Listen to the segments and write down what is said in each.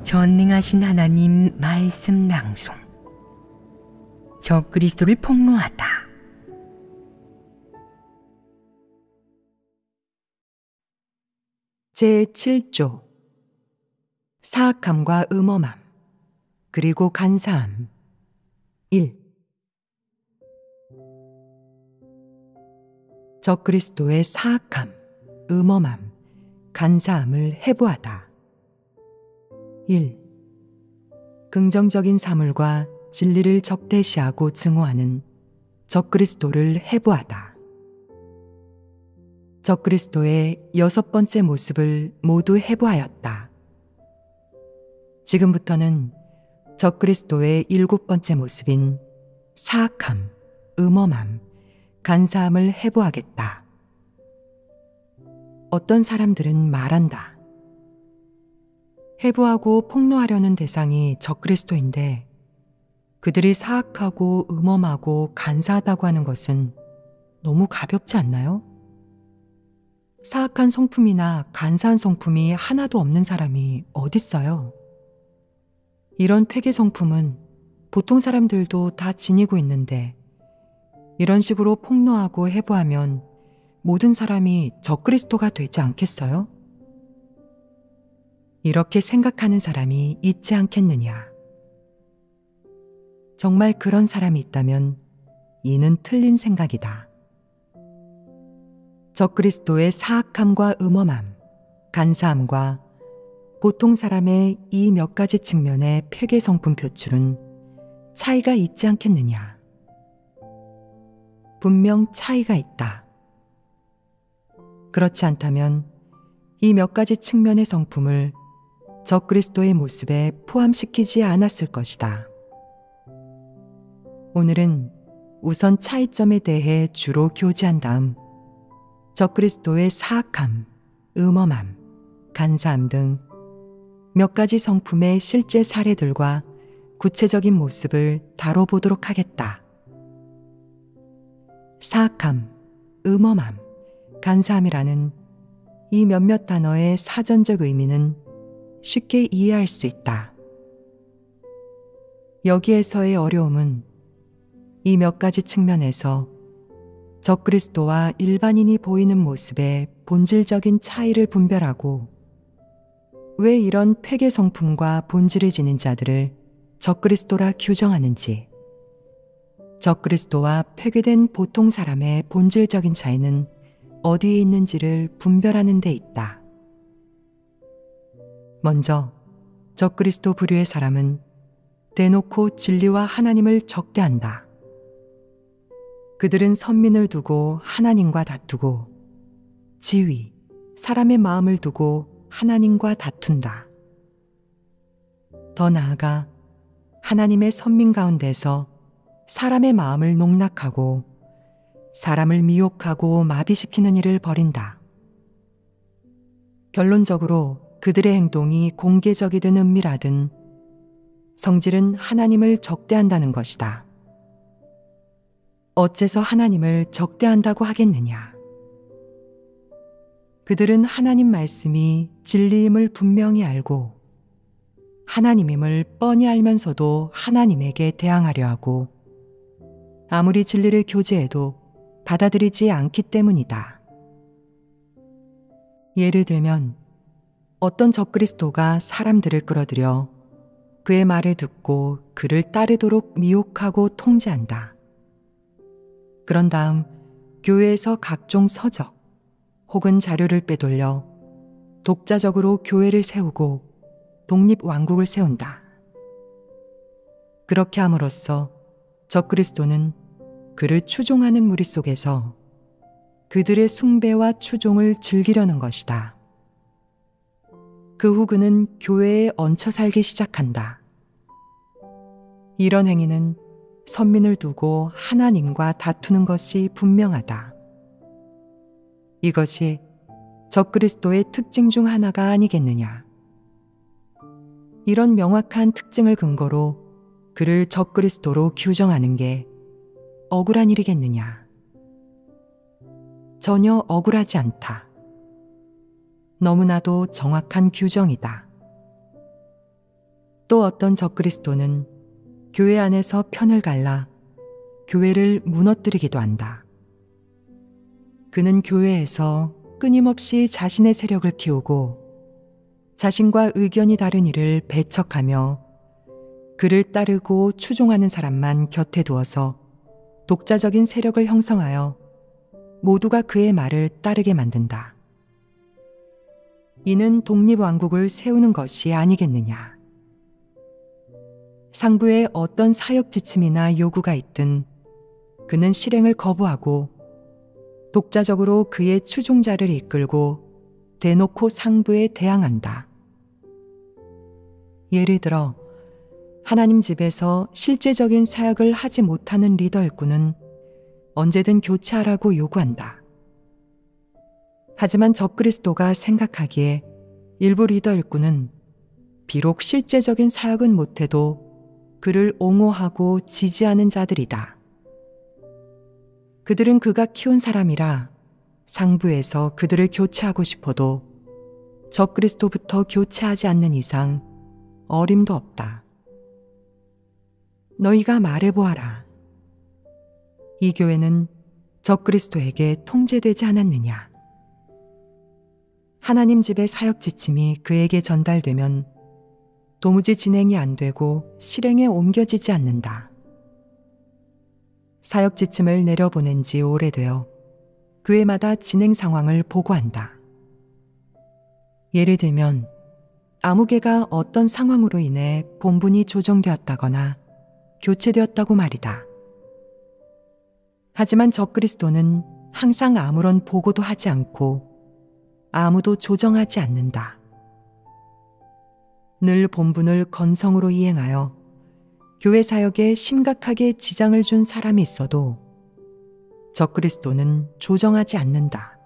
전능하신 하나님 말씀 낭송. 적그리스도를 폭로하다. 제7조 사악함과 음험함 그리고 간사함 1. 적그리스도의 사악함, 음험함, 간사함을 해부하다. 1. 긍정적인 사물과 진리를 적대시하고 증오하는 적그리스도를 해부하다. 적그리스도의 6번째 모습을 모두 해부하였다. 지금부터는 적그리스도의 7번째 모습인 사악함, 음험함, 간사함을 해부하겠다. 어떤 사람들은 말한다. 해부하고 폭로하려는 대상이 적그리스도인데 그들이 사악하고 음험하고 간사하다고 하는 것은 너무 가볍지 않나요? 사악한 성품이나 간사한 성품이 하나도 없는 사람이 어딨어요? 이런 폐괴 성품은 보통 사람들도 다 지니고 있는데 이런 식으로 폭로하고 해부하면 모든 사람이 적그리스도가 되지 않겠어요? 이렇게 생각하는 사람이 있지 않겠느냐? 정말 그런 사람이 있다면 이는 틀린 생각이다. 적그리스도의 사악함과 음험함, 간사함과 보통 사람의 이 몇 가지 측면의 폐괴 성품 표출은 차이가 있지 않겠느냐? 분명 차이가 있다. 그렇지 않다면 이 몇 가지 측면의 성품을 적그리스도의 모습에 포함시키지 않았을 것이다. 오늘은 우선 차이점에 대해 주로 교제한 다음 적그리스도의 사악함, 음험함, 간사함 등 몇 가지 성품의 실제 사례들과 구체적인 모습을 다뤄보도록 하겠다. 사악함, 음험함, 간사함이라는 이 몇몇 단어의 사전적 의미는 쉽게 이해할 수 있다. 여기에서의 어려움은 이 몇 가지 측면에서 적그리스도와 일반인이 보이는 모습의 본질적인 차이를 분별하고 왜 이런 폐괴 성품과 본질을 지닌 자들을 적그리스도라 규정하는지, 적그리스도와 폐괴된 보통 사람의 본질적인 차이는 어디에 있는지를 분별하는 데 있다. 먼저 적그리스도 부류의 사람은 대놓고 진리와 하나님을 적대한다. 그들은 선민을 두고 하나님과 다투고 지위, 사람의 마음을 두고 하나님과 다툰다. 더 나아가 하나님의 선민 가운데서 사람의 마음을 농락하고 사람을 미혹하고 마비시키는 일을 벌인다. 결론적으로 그들의 행동이 공개적이든 은밀하든 성질은 하나님을 적대한다는 것이다. 어째서 하나님을 적대한다고 하겠느냐? 그들은 하나님 말씀이 진리임을 분명히 알고 하나님임을 뻔히 알면서도 하나님에게 대항하려 하고 아무리 진리를 교제해도 받아들이지 않기 때문이다. 예를 들면 어떤 적그리스도가 사람들을 끌어들여 그의 말을 듣고 그를 따르도록 미혹하고 통제한다. 그런 다음 교회에서 각종 서적 혹은 자료를 빼돌려 독자적으로 교회를 세우고 독립왕국을 세운다. 그렇게 함으로써 적그리스도는 그를 추종하는 무리 속에서 그들의 숭배와 추종을 즐기려는 것이다. 그 후 그는 교회에 얹혀 살기 시작한다. 이런 행위는 선민을 두고 하나님과 다투는 것이 분명하다. 이것이 적그리스도의 특징 중 하나가 아니겠느냐. 이런 명확한 특징을 근거로 그를 적그리스도로 규정하는 게 억울한 일이겠느냐. 전혀 억울하지 않다. 너무나도 정확한 규정이다. 또 어떤 적그리스도는 교회 안에서 편을 갈라 교회를 무너뜨리기도 한다. 그는 교회에서 끊임없이 자신의 세력을 키우고 자신과 의견이 다른 이를 배척하며 그를 따르고 추종하는 사람만 곁에 두어서 독자적인 세력을 형성하여 모두가 그의 말을 따르게 만든다. 이는 독립왕국을 세우는 것이 아니겠느냐. 상부에 어떤 사역 지침이나 요구가 있든 그는 실행을 거부하고 독자적으로 그의 추종자를 이끌고 대놓고 상부에 대항한다. 예를 들어 하나님 집에서 실제적인 사역을 하지 못하는 리더 일꾼은 언제든 교체하라고 요구한다. 하지만 적그리스도가 생각하기에 일부 리더 일꾼은 비록 실제적인 사역은 못해도 그를 옹호하고 지지하는 자들이다. 그들은 그가 키운 사람이라 상부에서 그들을 교체하고 싶어도 적그리스도부터 교체하지 않는 이상 어림도 없다. 너희가 말해보아라. 이 교회는 적그리스도에게 통제되지 않았느냐? 하나님 집의 사역 지침이 그에게 전달되면 도무지 진행이 안 되고 실행에 옮겨지지 않는다. 사역 지침을 내려보낸 지 오래되어 교회마다 진행 상황을 보고한다. 예를 들면 아무개가 어떤 상황으로 인해 본분이 조정되었다거나 교체되었다고 말이다. 하지만 적그리스도는 항상 아무런 보고도 하지 않고 아무도 조정하지 않는다. 늘 본분을 건성으로 이행하여 교회 사역에 심각하게 지장을 준 사람이 있어도 적그리스도는 조정하지 않는다.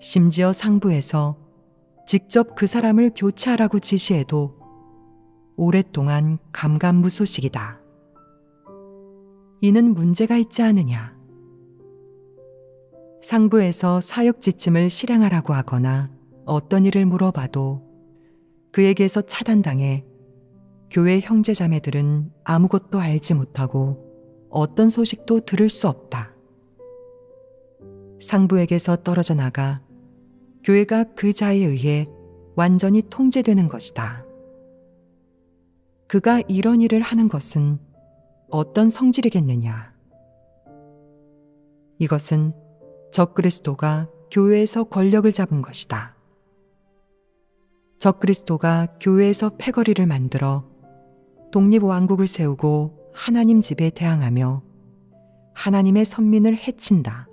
심지어 상부에서 직접 그 사람을 교체하라고 지시해도 오랫동안 감감무소식이다. 이는 문제가 있지 않으냐? 상부에서 사역 지침을 실행하라고 하거나 어떤 일을 물어봐도 그에게서 차단당해 교회 형제자매들은 아무것도 알지 못하고 어떤 소식도 들을 수 없다. 상부에게서 떨어져 나가 교회가 그 자에 의해 완전히 통제되는 것이다. 그가 이런 일을 하는 것은 어떤 성질이겠느냐? 이것은 적그리스도가 교회에서 권력을 잡은 것이다. 적그리스도가 교회에서 패거리를 만들어 독립왕국을 세우고 하나님 집에 대항하며 하나님의 선민을 해친다.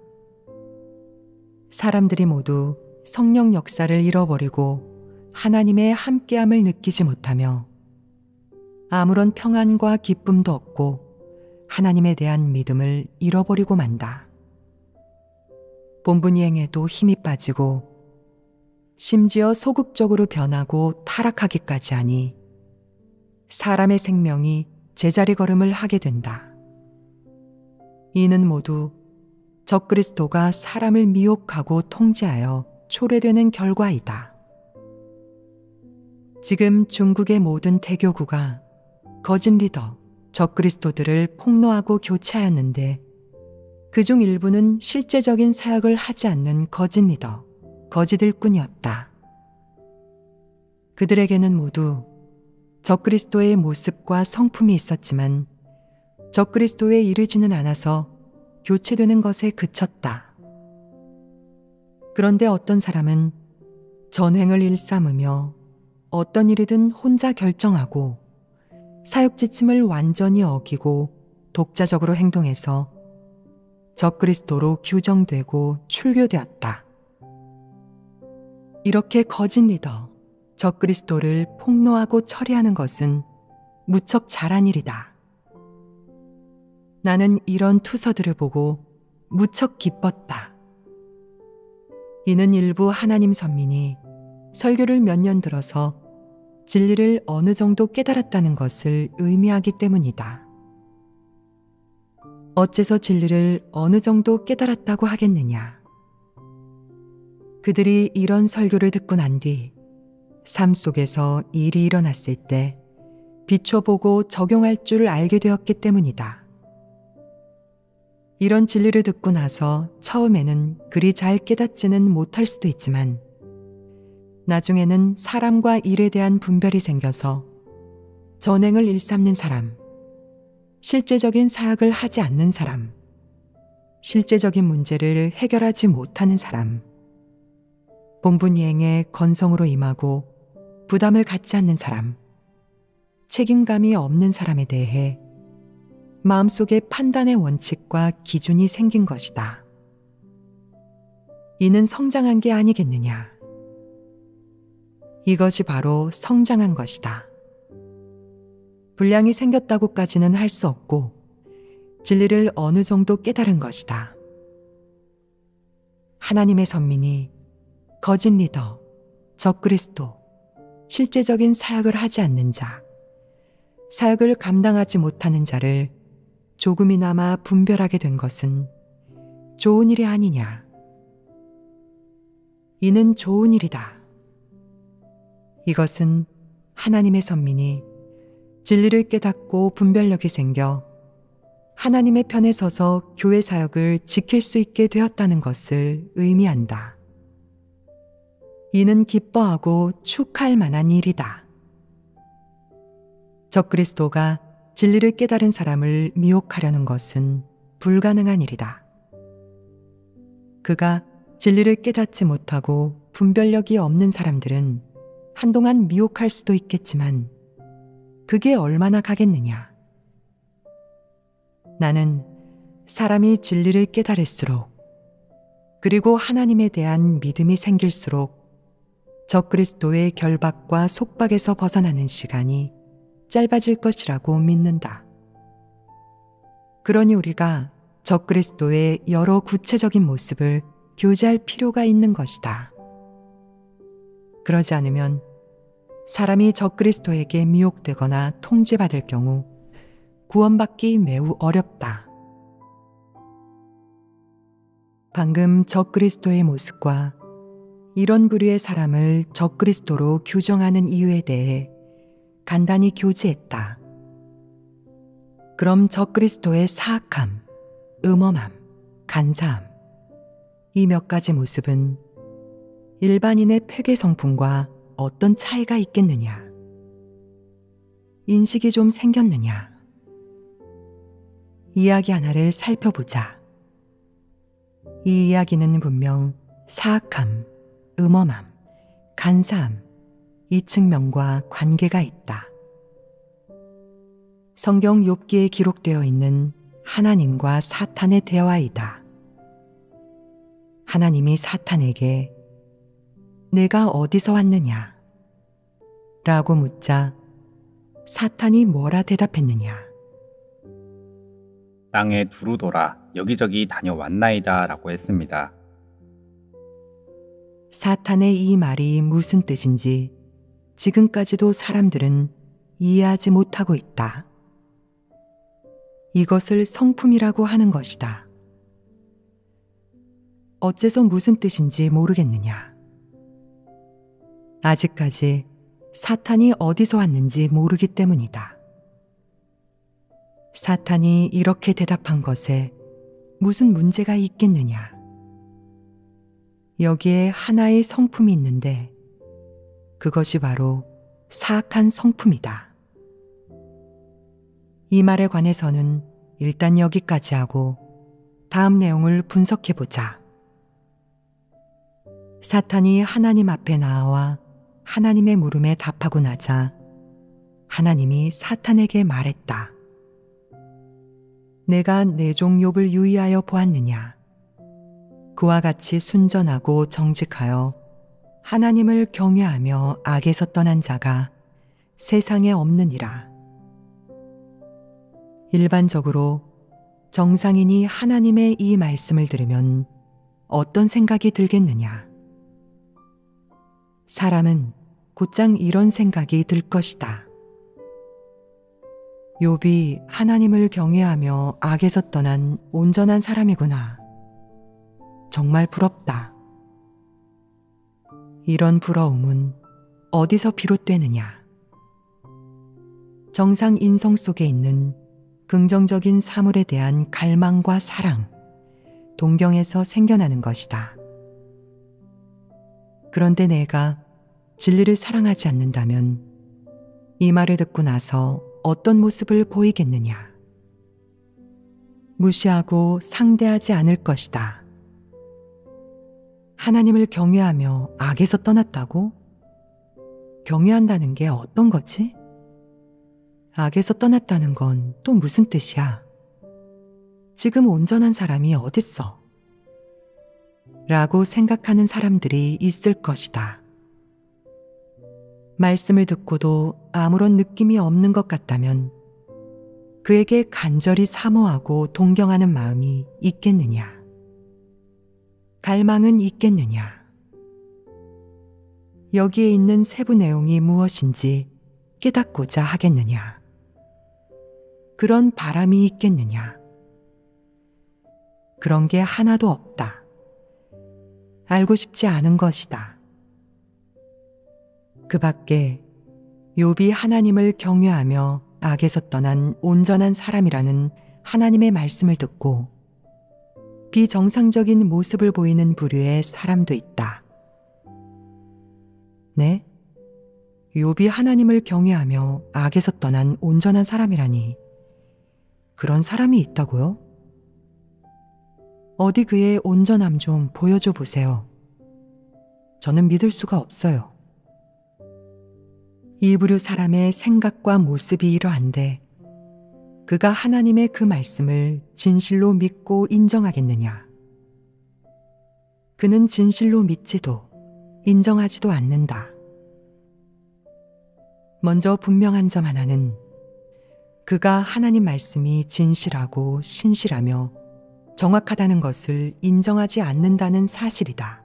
사람들이 모두 성령 역사를 잃어버리고 하나님의 함께함을 느끼지 못하며 아무런 평안과 기쁨도 없고 하나님에 대한 믿음을 잃어버리고 만다. 본분 이행에도 힘이 빠지고 심지어 소극적으로 변하고 타락하기까지 하니 사람의 생명이 제자리 걸음을 하게 된다. 이는 모두 적그리스도가 사람을 미혹하고 통제하여 초래되는 결과이다. 지금 중국의 모든 대교구가 거짓 리더, 적그리스도들을 폭로하고 교체하였는데 그중 일부는 실제적인 사역을 하지 않는 거짓 리더, 거짓 일꾼이었다. 그들에게는 모두 적그리스도의 모습과 성품이 있었지만 적그리스도에 이르지는 않아서 교체되는 것에 그쳤다. 그런데 어떤 사람은 전횡을 일삼으며 어떤 일이든 혼자 결정하고 사역 지침을 완전히 어기고 독자적으로 행동해서 적그리스도로 규정되고 출교되었다. 이렇게 거짓 리더, 적그리스도를 폭로하고 처리하는 것은 무척 잘한 일이다. 나는 이런 투서들을 보고 무척 기뻤다. 이는 일부 하나님 선민이 설교를 몇 년 들어서 진리를 어느 정도 깨달았다는 것을 의미하기 때문이다. 어째서 진리를 어느 정도 깨달았다고 하겠느냐? 그들이 이런 설교를 듣고 난 뒤 삶 속에서 일이 일어났을 때 비춰보고 적용할 줄 알게 되었기 때문이다. 이런 진리를 듣고 나서 처음에는 그리 잘 깨닫지는 못할 수도 있지만 나중에는 사람과 일에 대한 분별이 생겨서 전행을 일삼는 사람, 실제적인 사역을 하지 않는 사람, 실제적인 문제를 해결하지 못하는 사람, 본분이행에 건성으로 임하고 부담을 갖지 않는 사람, 책임감이 없는 사람에 대해 마음속에 판단의 원칙과 기준이 생긴 것이다. 이는 성장한 게 아니겠느냐. 이것이 바로 성장한 것이다. 분량이 생겼다고까지는 할 수 없고 진리를 어느 정도 깨달은 것이다. 하나님의 선민이 거짓 리더, 적그리스도, 실제적인 사역을 하지 않는 자, 사역을 감당하지 못하는 자를 조금이나마 분별하게 된 것은 좋은 일이 아니냐. 이는 좋은 일이다. 이것은 하나님의 선민이 진리를 깨닫고 분별력이 생겨 하나님의 편에 서서 교회 사역을 지킬 수 있게 되었다는 것을 의미한다. 이는 기뻐하고 축하할 만한 일이다. 적그리스도가 진리를 깨달은 사람을 미혹하려는 것은 불가능한 일이다. 그가 진리를 깨닫지 못하고 분별력이 없는 사람들은 한동안 미혹할 수도 있겠지만 그게 얼마나 가겠느냐. 나는 사람이 진리를 깨달을수록 그리고 하나님에 대한 믿음이 생길수록 적그리스도의 결박과 속박에서 벗어나는 시간이 짧아질 것이라고 믿는다. 그러니 우리가 적그리스도의 여러 구체적인 모습을 교제할 필요가 있는 것이다. 그러지 않으면 사람이 적그리스도에게 미혹되거나 통제받을 경우 구원받기 매우 어렵다. 방금 적그리스도의 모습과 이런 부류의 사람을 적그리스도로 규정하는 이유에 대해 간단히 교제했다. 그럼 적그리스도의 사악함, 음험함, 간사함, 이 몇 가지 모습은 일반인의 회개 성품과 어떤 차이가 있겠느냐? 인식이 좀 생겼느냐? 이야기 하나를 살펴보자. 이 이야기는 분명 사악함, 음험함, 간사함, 이 측면과 관계가 있다. 성경 욥기에 기록되어 있는 하나님과 사탄의 대화이다. 하나님이 사탄에게 내가 어디서 왔느냐? 라고 묻자 사탄이 뭐라 대답했느냐? 땅에 두루 돌아 여기저기 다녀왔나이다 라고 했습니다. 사탄의 이 말이 무슨 뜻인지 지금까지도 사람들은 이해하지 못하고 있다. 이것을 성품이라고 하는 것이다. 어째서 무슨 뜻인지 모르겠느냐? 아직까지 사탄이 어디서 왔는지 모르기 때문이다. 사탄이 이렇게 대답한 것에 무슨 문제가 있겠느냐? 여기에 하나의 성품이 있는데 그것이 바로 사악한 성품이다. 이 말에 관해서는 일단 여기까지 하고 다음 내용을 분석해보자. 사탄이 하나님 앞에 나와 하나님의 물음에 답하고 나자 하나님이 사탄에게 말했다. 내가 내 종 욥을 유의하여 보았느냐? 그와 같이 순전하고 정직하여 하나님을 경외하며 악에서 떠난 자가 세상에 없느니라. 일반적으로 정상인이 하나님의 이 말씀을 들으면 어떤 생각이 들겠느냐? 사람은 곧장 이런 생각이 들 것이다. 욥이 하나님을 경외하며 악에서 떠난 온전한 사람이구나. 정말 부럽다. 이런 부러움은 어디서 비롯되느냐? 정상 인성 속에 있는 긍정적인 사물에 대한 갈망과 사랑, 동경에서 생겨나는 것이다. 그런데 내가 진리를 사랑하지 않는다면 이 말을 듣고 나서 어떤 모습을 보이겠느냐? 무시하고 상대하지 않을 것이다. 하나님을 경외하며 악에서 떠났다고? 경외한다는 게 어떤 거지? 악에서 떠났다는 건 또 무슨 뜻이야? 지금 온전한 사람이 어딨어? 라고 생각하는 사람들이 있을 것이다. 말씀을 듣고도 아무런 느낌이 없는 것 같다면 그에게 간절히 사모하고 동경하는 마음이 있겠느냐? 갈망은 있겠느냐? 여기에 있는 세부 내용이 무엇인지 깨닫고자 하겠느냐? 그런 바람이 있겠느냐? 그런 게 하나도 없다. 알고 싶지 않은 것이다. 그 밖에 욥이 하나님을 경외하며 악에서 떠난 온전한 사람이라는 하나님의 말씀을 듣고 비정상적인 모습을 보이는 부류의 사람도 있다. 네? 욥이 하나님을 경외하며 악에서 떠난 온전한 사람이라니 그런 사람이 있다고요? 어디 그의 온전함 좀 보여줘 보세요. 저는 믿을 수가 없어요. 이 부류 사람의 생각과 모습이 이러한데 그가 하나님의 그 말씀을 진실로 믿고 인정하겠느냐? 그는 진실로 믿지도 인정하지도 않는다. 먼저 분명한 점 하나는 그가 하나님 말씀이 진실하고 신실하며 정확하다는 것을 인정하지 않는다는 사실이다.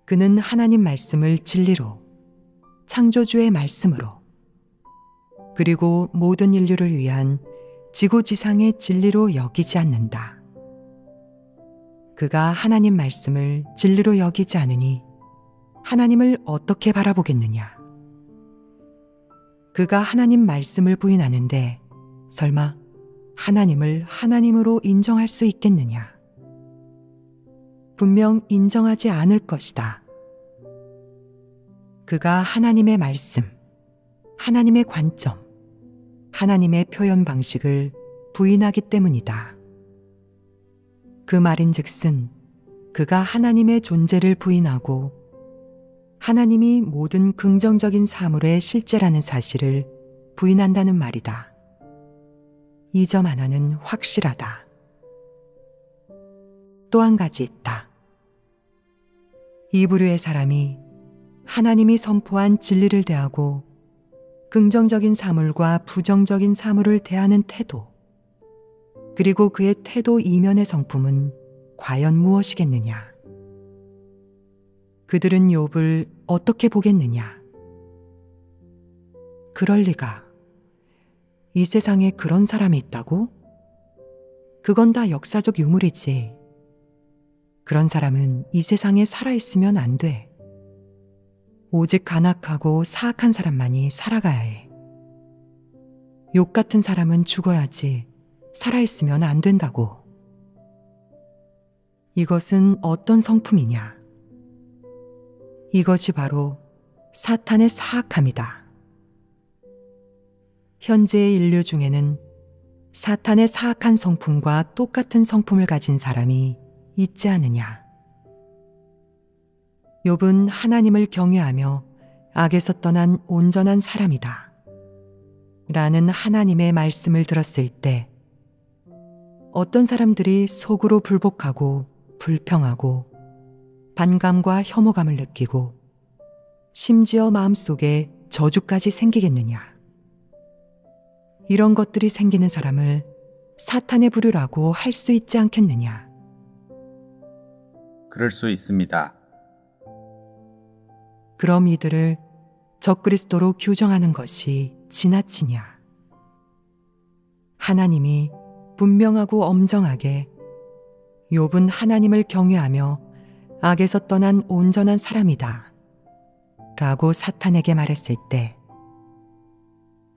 그는 하나님 말씀을 진리로, 창조주의 말씀으로, 그리고 모든 인류를 위한 지고지상의 진리로 여기지 않는다. 그가 하나님 말씀을 진리로 여기지 않으니 하나님을 어떻게 바라보겠느냐? 그가 하나님 말씀을 부인하는데 설마 하나님을 하나님으로 인정할 수 있겠느냐? 분명 인정하지 않을 것이다. 그가 하나님의 말씀, 하나님의 관점, 하나님의 표현 방식을 부인하기 때문이다. 그 말인즉슨 그가 하나님의 존재를 부인하고 하나님이 모든 긍정적인 사물의 실제라는 사실을 부인한다는 말이다. 이 점 하나는 확실하다. 또 한 가지 있다. 이 부류의 사람이 하나님이 선포한 진리를 대하고 긍정적인 사물과 부정적인 사물을 대하는 태도, 그리고 그의 태도 이면의 성품은 과연 무엇이겠느냐? 그들은 욥을 어떻게 보겠느냐? 그럴 리가. 이 세상에 그런 사람이 있다고? 그건 다 역사적 유물이지. 그런 사람은 이 세상에 살아있으면 안 돼. 오직 간악하고 사악한 사람만이 살아가야 해. 욥 같은 사람은 죽어야지 살아있으면 안 된다고. 이것은 어떤 성품이냐? 이것이 바로 사탄의 사악함이다. 현재의 인류 중에는 사탄의 사악한 성품과 똑같은 성품을 가진 사람이 있지 않느냐. 욥은 하나님을 경외하며 악에서 떠난 온전한 사람이다. 라는 하나님의 말씀을 들었을 때 어떤 사람들이 속으로 불복하고 불평하고 반감과 혐오감을 느끼고 심지어 마음속에 저주까지 생기겠느냐. 이런 것들이 생기는 사람을 사탄의 부류라고 할 수 있지 않겠느냐. 그럴 수 있습니다. 그럼 이들을 적그리스도로 규정하는 것이 지나치냐. 하나님이 분명하고 엄정하게 욥은 하나님을 경외하며 악에서 떠난 온전한 사람이다 라고 사탄에게 말했을 때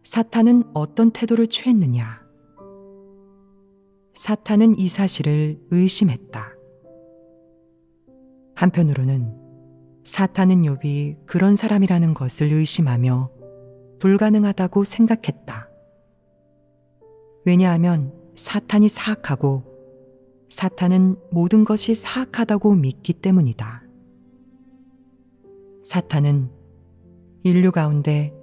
사탄은 어떤 태도를 취했느냐? 사탄은 이 사실을 의심했다. 한편으로는 사탄은 욥이 그런 사람이라는 것을 의심하며 불가능하다고 생각했다. 왜냐하면 사탄이 사악하고 사탄은 모든 것이 사악하다고 믿기 때문이다. 사탄은 인류 가운데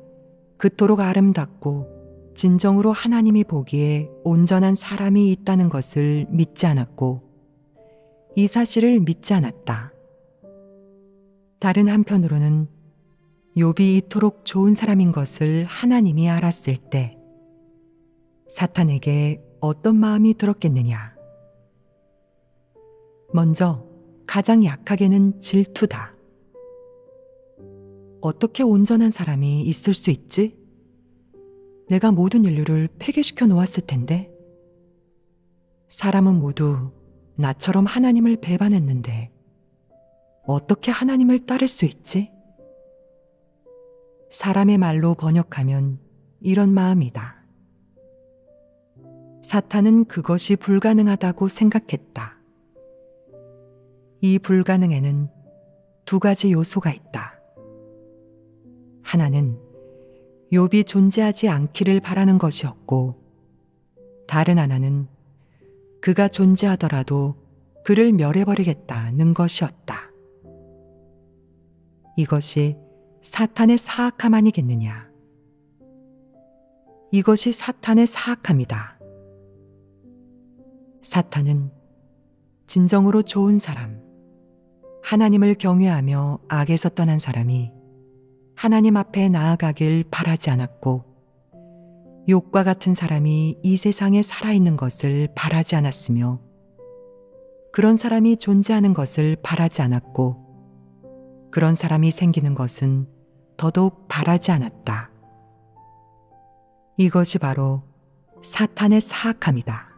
그토록 아름답고 진정으로 하나님이 보기에 온전한 사람이 있다는 것을 믿지 않았고 이 사실을 믿지 않았다. 다른 한편으로는 욥이 이토록 좋은 사람인 것을 하나님이 알았을 때 사탄에게 어떤 마음이 들었겠느냐? 먼저 가장 약하게는 질투다. 어떻게 온전한 사람이 있을 수 있지? 내가 모든 인류를 폐괴시켜 놓았을 텐데. 사람은 모두 나처럼 하나님을 배반했는데 어떻게 하나님을 따를 수 있지? 사람의 말로 번역하면 이런 마음이다. 사탄은 그것이 불가능하다고 생각했다. 이 불가능에는 두 가지 요소가 있다. 하나는 욥이 존재하지 않기를 바라는 것이었고, 다른 하나는 그가 존재하더라도 그를 멸해버리겠다는 것이었다. 이것이 사탄의 사악함 아니겠느냐? 이것이 사탄의 사악함이다. 사탄은 진정으로 좋은 사람, 하나님을 경외하며 악에서 떠난 사람이 하나님 앞에 나아가길 바라지 않았고, 욥과 같은 사람이 이 세상에 살아있는 것을 바라지 않았으며, 그런 사람이 존재하는 것을 바라지 않았고, 그런 사람이 생기는 것은 더더욱 바라지 않았다. 이것이 바로 사탄의 사악함이다.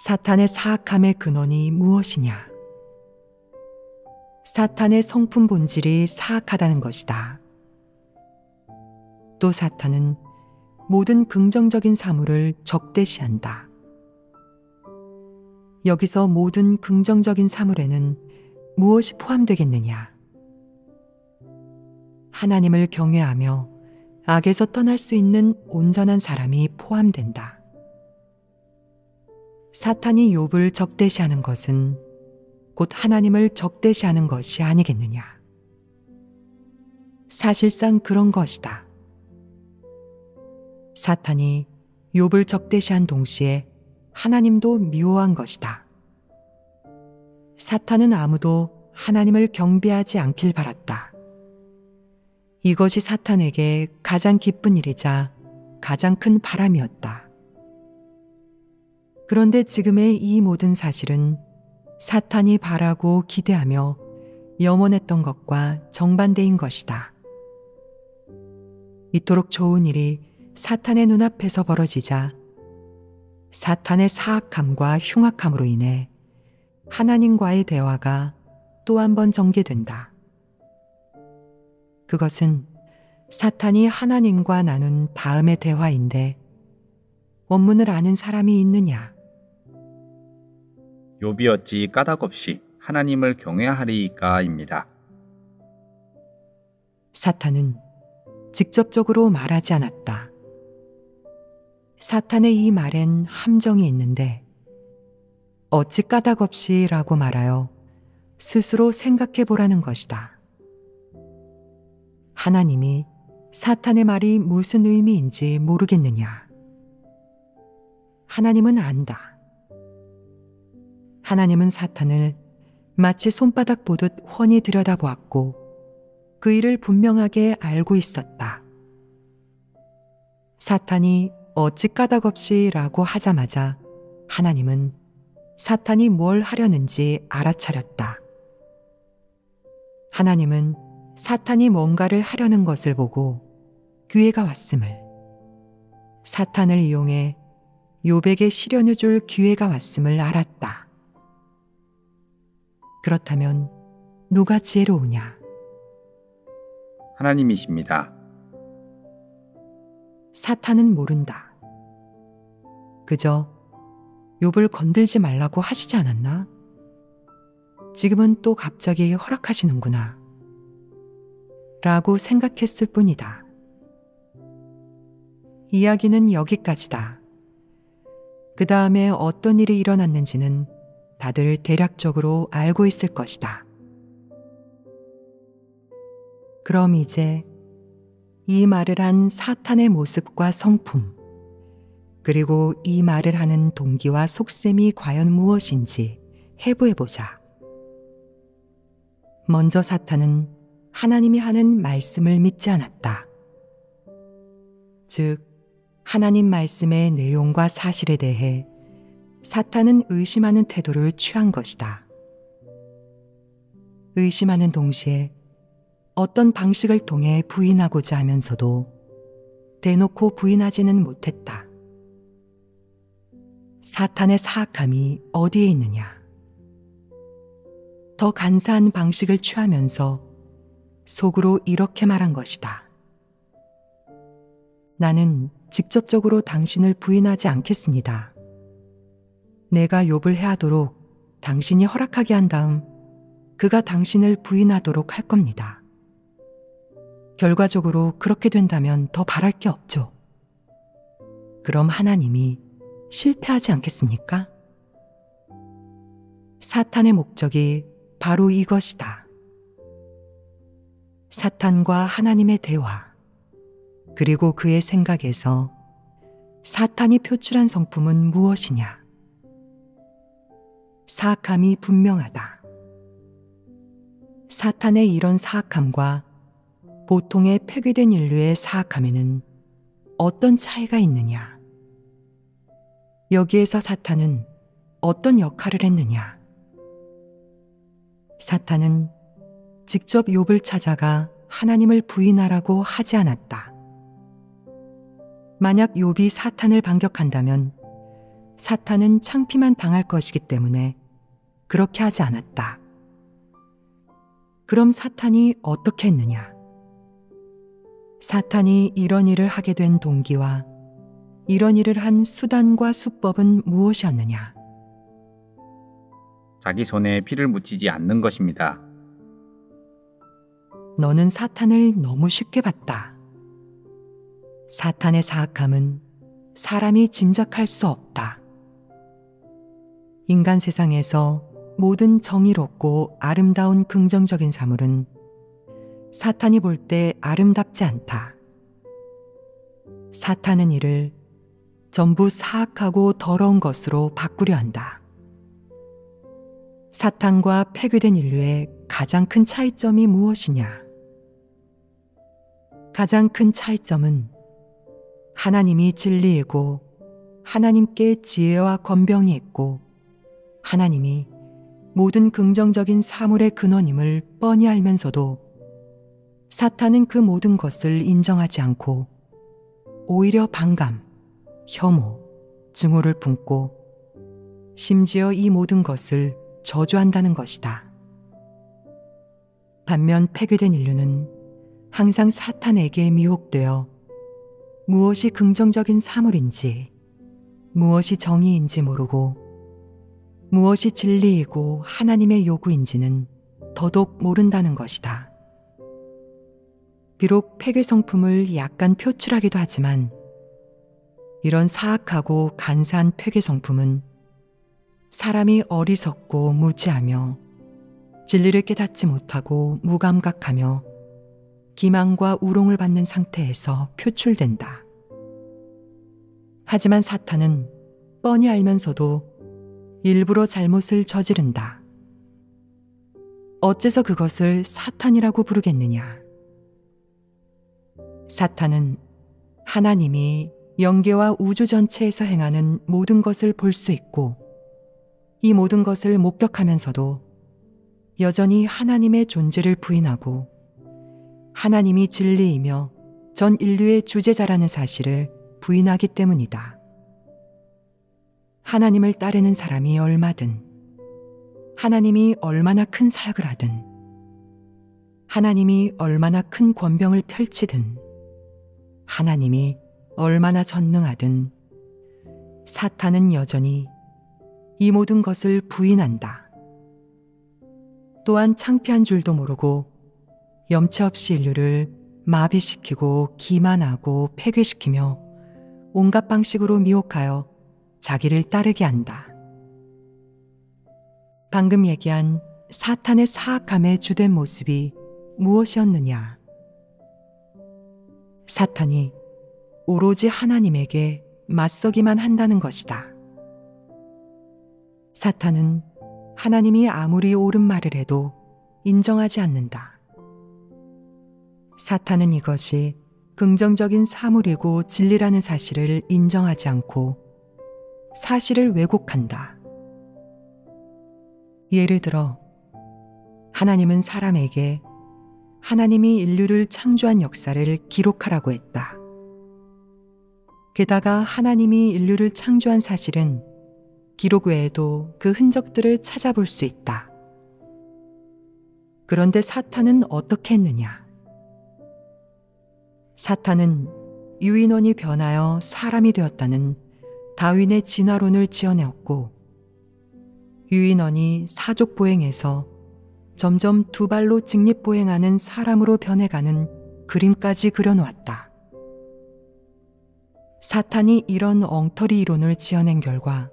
사탄의 사악함의 근원이 무엇이냐? 사탄의 성품 본질이 사악하다는 것이다. 또 사탄은 모든 긍정적인 사물을 적대시한다. 여기서 모든 긍정적인 사물에는 무엇이 포함되겠느냐? 하나님을 경외하며 악에서 떠날 수 있는 온전한 사람이 포함된다. 사탄이 욥을 적대시하는 것은 곧 하나님을 적대시하는 것이 아니겠느냐? 사실상 그런 것이다. 사탄이 욥을 적대시한 동시에 하나님도 미워한 것이다. 사탄은 아무도 하나님을 경배하지 않길 바랐다. 이것이 사탄에게 가장 기쁜 일이자 가장 큰 바람이었다. 그런데 지금의 이 모든 사실은 사탄이 바라고 기대하며 염원했던 것과 정반대인 것이다. 이토록 좋은 일이 사탄의 눈앞에서 벌어지자 사탄의 사악함과 흉악함으로 인해 하나님과의 대화가 또 한 번 전개된다. 그것은 사탄이 하나님과 나눈 다음의 대화인데 원문을 아는 사람이 있느냐? 욥이 어찌 까닭없이 하나님을 경외하리이까입니다. 사탄은 직접적으로 말하지 않았다. 사탄의 이 말엔 함정이 있는데 어찌 까닭없이 라고 말하여 스스로 생각해 보라는 것이다. 하나님이 사탄의 말이 무슨 의미인지 모르겠느냐? 하나님은 안다. 하나님은 사탄을 마치 손바닥 보듯 훤히 들여다보았고 그 일을 분명하게 알고 있었다. 사탄이 어찌 까닭없이 라고 하자마자 하나님은 사탄이 뭘 하려는지 알아차렸다. 하나님은 사탄이 뭔가를 하려는 것을 보고 기회가 왔음을, 사탄을 이용해 욥에게 시련을 줄 기회가 왔음을 알았다. 그렇다면 누가 지혜로우냐? 하나님이십니다. 사탄은 모른다. 그저 욥을 건들지 말라고 하시지 않았나? 지금은 또 갑자기 허락하시는구나. 라고 생각했을 뿐이다. 이야기는 여기까지다. 그 다음에 어떤 일이 일어났는지는 다들 대략적으로 알고 있을 것이다. 그럼 이제 이 말을 한 사탄의 모습과 성품, 그리고 이 말을 하는 동기와 속셈이 과연 무엇인지 해부해보자. 먼저 사탄은 하나님이 하는 말씀을 믿지 않았다. 즉, 하나님 말씀의 내용과 사실에 대해 사탄은 의심하는 태도를 취한 것이다. 의심하는 동시에 어떤 방식을 통해 부인하고자 하면서도 대놓고 부인하지는 못했다. 사탄의 사악함이 어디에 있느냐? 더 간사한 방식을 취하면서 속으로 이렇게 말한 것이다. 나는 직접적으로 당신을 부인하지 않겠습니다. 내가 욥을 해하도록 당신이 허락하게 한 다음 그가 당신을 부인하도록 할 겁니다. 결과적으로 그렇게 된다면 더 바랄 게 없죠. 그럼 하나님이 실패하지 않겠습니까? 사탄의 목적이 바로 이것이다. 사탄과 하나님의 대화, 그리고 그의 생각에서 사탄이 표출한 성품은 무엇이냐? 사악함이 분명하다. 사탄의 이런 사악함과 보통의 폐괴된 인류의 사악함에는 어떤 차이가 있느냐? 여기에서 사탄은 어떤 역할을 했느냐? 사탄은 직접 욥을 찾아가 하나님을 부인하라고 하지 않았다. 만약 욥이 사탄을 반격한다면 사탄은 창피만 당할 것이기 때문에 그렇게 하지 않았다. 그럼 사탄이 어떻게 했느냐? 사탄이 이런 일을 하게 된 동기와 이런 일을 한 수단과 수법은 무엇이었느냐? 자기 손에 피를 묻히지 않는 것입니다. 너는 사탄을 너무 쉽게 봤다. 사탄의 사악함은 사람이 짐작할 수 없다. 인간 세상에서 모든 정의롭고 아름다운 긍정적인 사물은 사탄이 볼 때 아름답지 않다. 사탄은 이를 전부 사악하고 더러운 것으로 바꾸려 한다. 사탄과 폐괴된 인류의 가장 큰 차이점이 무엇이냐? 가장 큰 차이점은 하나님이 진리이고 하나님께 지혜와 권병이 있고 하나님이 모든 긍정적인 사물의 근원임을 뻔히 알면서도 사탄은 그 모든 것을 인정하지 않고 오히려 반감, 혐오, 증오를 품고 심지어 이 모든 것을 저주한다는 것이다. 반면 폐괴된 인류는 항상 사탄에게 미혹되어 무엇이 긍정적인 사물인지, 무엇이 정의인지 모르고 무엇이 진리이고 하나님의 요구인지는 더더욱 모른다는 것이다. 비록 폐괴 성품을 약간 표출하기도 하지만 이런 사악하고 간사한 폐괴 성품은 사람이 어리석고 무지하며 진리를 깨닫지 못하고 무감각하며 기망과 우롱을 받는 상태에서 표출된다. 하지만 사탄은 뻔히 알면서도 일부러 잘못을 저지른다. 어째서 그것을 사탄이라고 부르겠느냐? 사탄은 하나님이 영계와 우주 전체에서 행하는 모든 것을 볼 수 있고 이 모든 것을 목격하면서도 여전히 하나님의 존재를 부인하고 하나님이 진리이며 전 인류의 주재자라는 사실을 부인하기 때문이다. 하나님을 따르는 사람이 얼마든, 하나님이 얼마나 큰 사역을 하든, 하나님이 얼마나 큰 권병을 펼치든, 하나님이 얼마나 전능하든, 사탄은 여전히 이 모든 것을 부인한다. 또한 창피한 줄도 모르고 염치 없이 인류를 마비시키고 기만하고 폐괴시키며 온갖 방식으로 미혹하여 자기를 따르게 한다. 방금 얘기한 사탄의 사악함의 주된 모습이 무엇이었느냐? 사탄이 오로지 하나님에게 맞서기만 한다는 것이다. 사탄은 하나님이 아무리 옳은 말을 해도 인정하지 않는다. 사탄은 이것이 긍정적인 사물이고 진리라는 사실을 인정하지 않고 사실을 왜곡한다. 예를 들어, 하나님은 사람에게 하나님이 인류를 창조한 역사를 기록하라고 했다. 게다가 하나님이 인류를 창조한 사실은 기록 외에도 그 흔적들을 찾아볼 수 있다. 그런데 사탄은 어떻게 했느냐? 사탄은 유인원이 변하여 사람이 되었다는 다윈의 진화론을 지어내었고, 유인원이 사족보행에서 점점 두 발로 직립보행하는 사람으로 변해가는 그림까지 그려놓았다. 사탄이 이런 엉터리 이론을 지어낸 결과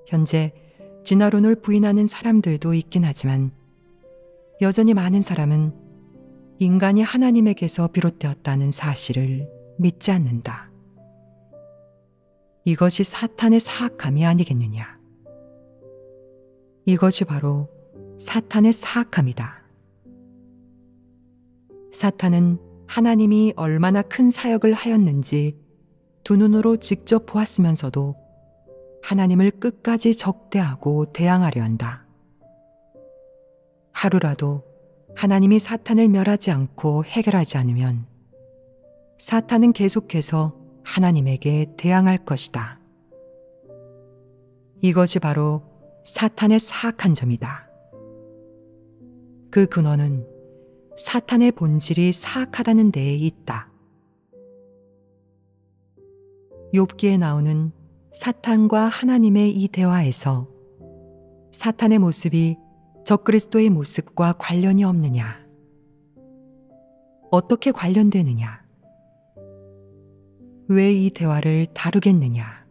현재 진화론을 부인하는 사람들도 있긴 하지만 여전히 많은 사람은 인간이 하나님에게서 비롯되었다는 사실을 믿지 않는다. 이것이 사탄의 사악함이 아니겠느냐? 이것이 바로 사탄의 사악함이다. 사탄은 하나님이 얼마나 큰 사역을 하였는지 두 눈으로 직접 보았으면서도 하나님을 끝까지 적대하고 대항하려 한다. 하루라도 하나님이 사탄을 멸하지 않고 해결하지 않으면 사탄은 계속해서 하나님에게 대항할 것이다. 이것이 바로 사탄의 사악한 점이다. 그 근원은 사탄의 본질이 사악하다는 데에 있다. 욥기에 나오는 사탄과 하나님의 이 대화에서 사탄의 모습이 적그리스도의 모습과 관련이 없느냐? 어떻게 관련되느냐? 왜 이 대화를 다루겠느냐?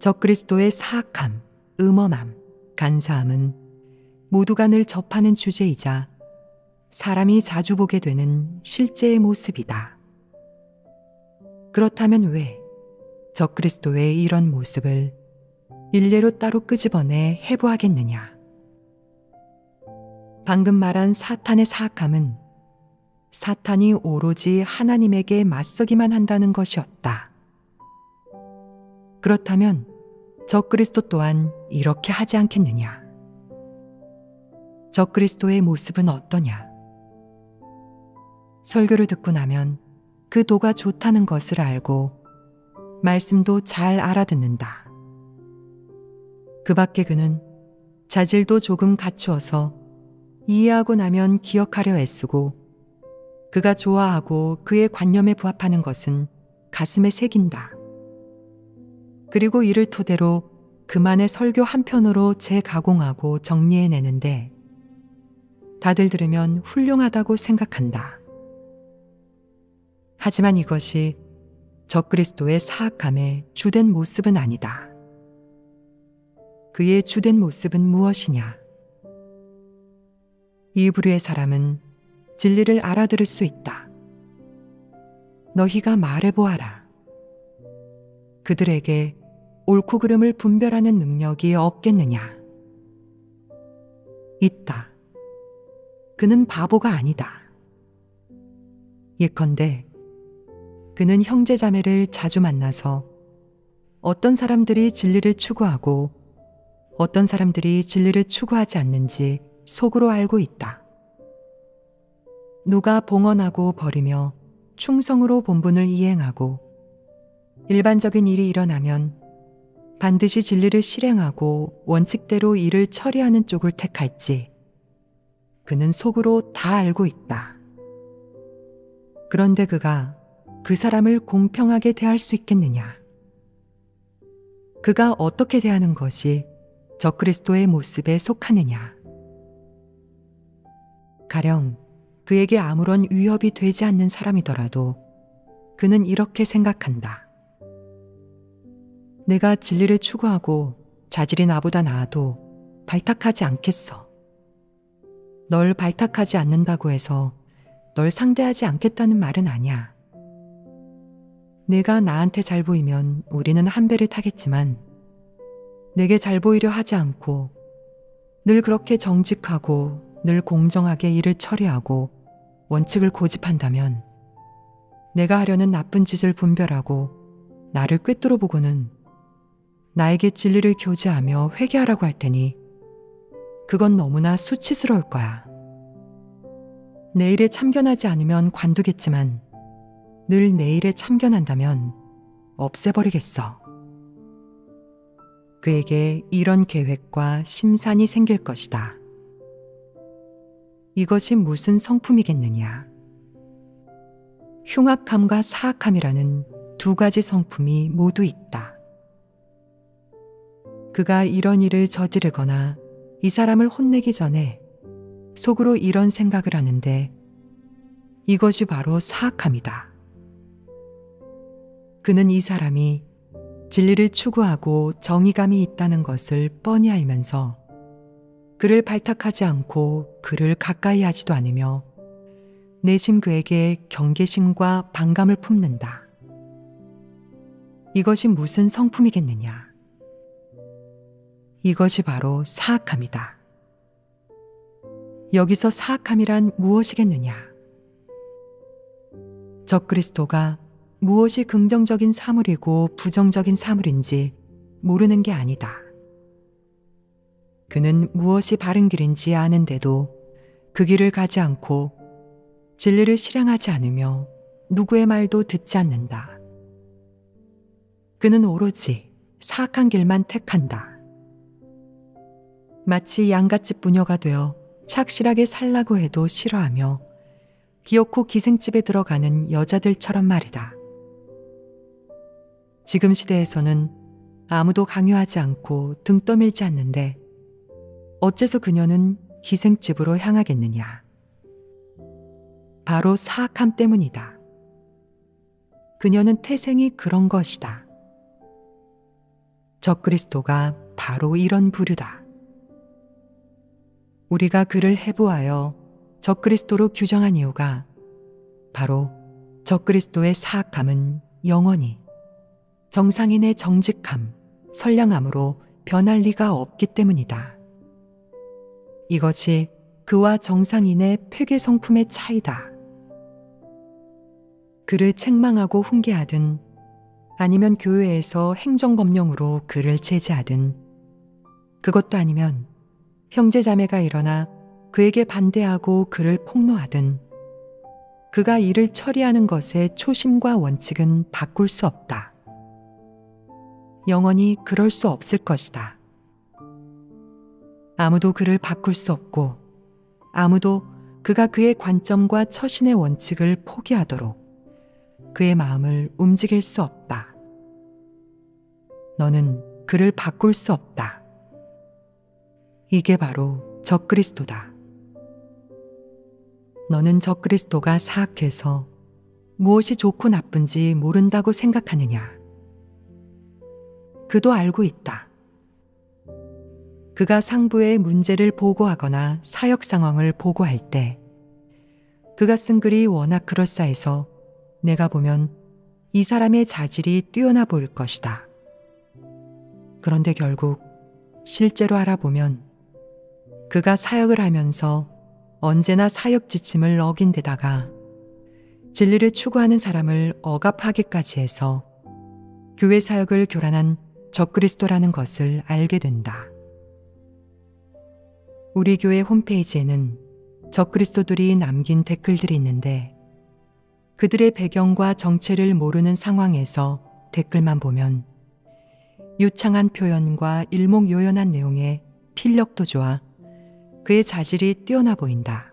적그리스도의 사악함, 음험함, 간사함은 모두가 늘 접하는 주제이자 사람이 자주 보게 되는 실제의 모습이다. 그렇다면 왜 적그리스도의 이런 모습을 일례로 따로 끄집어내 해부하겠느냐? 방금 말한 사탄의 사악함은 사탄이 오로지 하나님에게 맞서기만 한다는 것이었다. 그렇다면 적그리스도 또한 이렇게 하지 않겠느냐? 적그리스도의 모습은 어떠냐? 설교를 듣고 나면 그 도가 좋다는 것을 알고 말씀도 잘 알아듣는다. 그 밖에 그는 자질도 조금 갖추어서 이해하고 나면 기억하려 애쓰고 그가 좋아하고 그의 관념에 부합하는 것은 가슴에 새긴다. 그리고 이를 토대로 그만의 설교 한 편으로 재가공하고 정리해내는데 다들 들으면 훌륭하다고 생각한다. 하지만 이것이 적그리스도의 사악함의 주된 모습은 아니다. 그의 주된 모습은 무엇이냐? 이 부류의 사람은 진리를 알아들을 수 있다. 너희가 말해보아라. 그들에게 옳고 그름을 분별하는 능력이 없겠느냐? 있다. 그는 바보가 아니다. 예컨대 그는 형제자매를 자주 만나서 어떤 사람들이 진리를 추구하고 어떤 사람들이 진리를 추구하지 않는지 속으로 알고 있다. 누가 봉헌하고 버리며 충성으로 본분을 이행하고 일반적인 일이 일어나면 반드시 진리를 실행하고 원칙대로 일을 처리하는 쪽을 택할지 그는 속으로 다 알고 있다. 그런데 그가 그 사람을 공평하게 대할 수 있겠느냐? 그가 어떻게 대하는 것이 적그리스도의 모습에 속하느냐? 가령 그에게 아무런 위협이 되지 않는 사람이더라도 그는 이렇게 생각한다. 내가 진리를 추구하고 자질이 나보다 나아도 발탁하지 않겠어. 널 발탁하지 않는다고 해서 널 상대하지 않겠다는 말은 아니야. 내가 나한테 잘 보이면 우리는 한 배를 타겠지만 내게 잘 보이려 하지 않고 늘 그렇게 정직하고 늘 공정하게 일을 처리하고 원칙을 고집한다면 내가 하려는 나쁜 짓을 분별하고 나를 꿰뚫어 보고는 나에게 진리를 교제하며 회개하라고 할 테니 그건 너무나 수치스러울 거야. 내 일에 참견하지 않으면 관두겠지만 늘 내 일에 참견한다면 없애버리겠어. 그에게 이런 계획과 심산이 생길 것이다. 이것이 무슨 성품이겠느냐? 흉악함과 사악함이라는 두 가지 성품이 모두 있다. 그가 이런 일을 저지르거나 이 사람을 혼내기 전에 속으로 이런 생각을 하는데 이것이 바로 사악함이다. 그는 이 사람이 진리를 추구하고 정의감이 있다는 것을 뻔히 알면서 그를 발탁하지 않고 그를 가까이 하지도 않으며 내심 그에게 경계심과 반감을 품는다. 이것이 무슨 성품이겠느냐? 이것이 바로 사악함이다. 여기서 사악함이란 무엇이겠느냐? 적그리스도가 무엇이 긍정적인 사물이고 부정적인 사물인지 모르는 게 아니다. 그는 무엇이 바른 길인지 아는데도 그 길을 가지 않고 진리를 실행하지 않으며 누구의 말도 듣지 않는다. 그는 오로지 사악한 길만 택한다. 마치 양갓집 부녀가 되어 착실하게 살라고 해도 싫어하며 기어코 기생집에 들어가는 여자들처럼 말이다. 지금 시대에서는 아무도 강요하지 않고 등 떠밀지 않는데 어째서 그녀는 기생집으로 향하겠느냐? 바로 사악함 때문이다. 그녀는 태생이 그런 것이다. 적그리스도가 바로 이런 부류다. 우리가 그를 해부하여 적그리스도로 규정한 이유가 바로 적그리스도의 사악함은 영원히 정상인의 정직함, 선량함으로 변할 리가 없기 때문이다. 이것이 그와 정상인의 폐괴 성품의 차이다. 그를 책망하고 훈계하든 아니면 교회에서 행정법령으로 그를 제재하든 그것도 아니면 형제자매가 일어나 그에게 반대하고 그를 폭로하든 그가 일을 처리하는 것의 초심과 원칙은 바꿀 수 없다. 영원히 그럴 수 없을 것이다. 아무도 그를 바꿀 수 없고 아무도 그가 그의 관점과 처신의 원칙을 포기하도록 그의 마음을 움직일 수 없다. 너는 그를 바꿀 수 없다. 이게 바로 적그리스도다. 너는 적그리스도가 사악해서 무엇이 좋고 나쁜지 모른다고 생각하느냐? 그도 알고 있다. 그가 상부에 문제를 보고하거나 사역 상황을 보고할 때 그가 쓴 글이 워낙 그럴싸해서 내가 보면 이 사람의 자질이 뛰어나 보일 것이다. 그런데 결국 실제로 알아보면 그가 사역을 하면서 언제나 사역 지침을 어긴 데다가 진리를 추구하는 사람을 억압하기까지 해서 교회 사역을 교란한 적그리스도라는 것을 알게 된다. 우리 교회 홈페이지에는 적그리스도들이 남긴 댓글들이 있는데 그들의 배경과 정체를 모르는 상황에서 댓글만 보면 유창한 표현과 일목요연한 내용에 필력도 좋아 그의 자질이 뛰어나 보인다.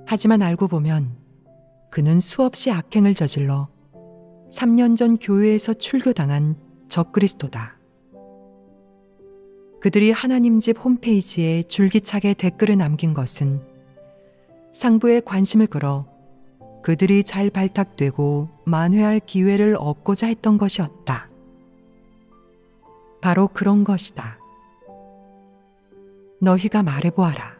하지만 알고 보면 그는 수없이 악행을 저질러 3년 전 교회에서 출교당한 적그리스도다. 그들이 하나님 집 홈페이지에 줄기차게 댓글을 남긴 것은 상부의 관심을 끌어 그들이 잘 발탁되고 만회할 기회를 얻고자 했던 것이었다. 바로 그런 것이다. 너희가 말해보아라.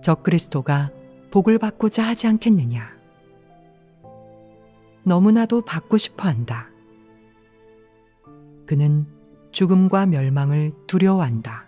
적그리스도가 복을 받고자 하지 않겠느냐? 너무나도 받고 싶어 한다. 그는 죽음과 멸망을 두려워한다.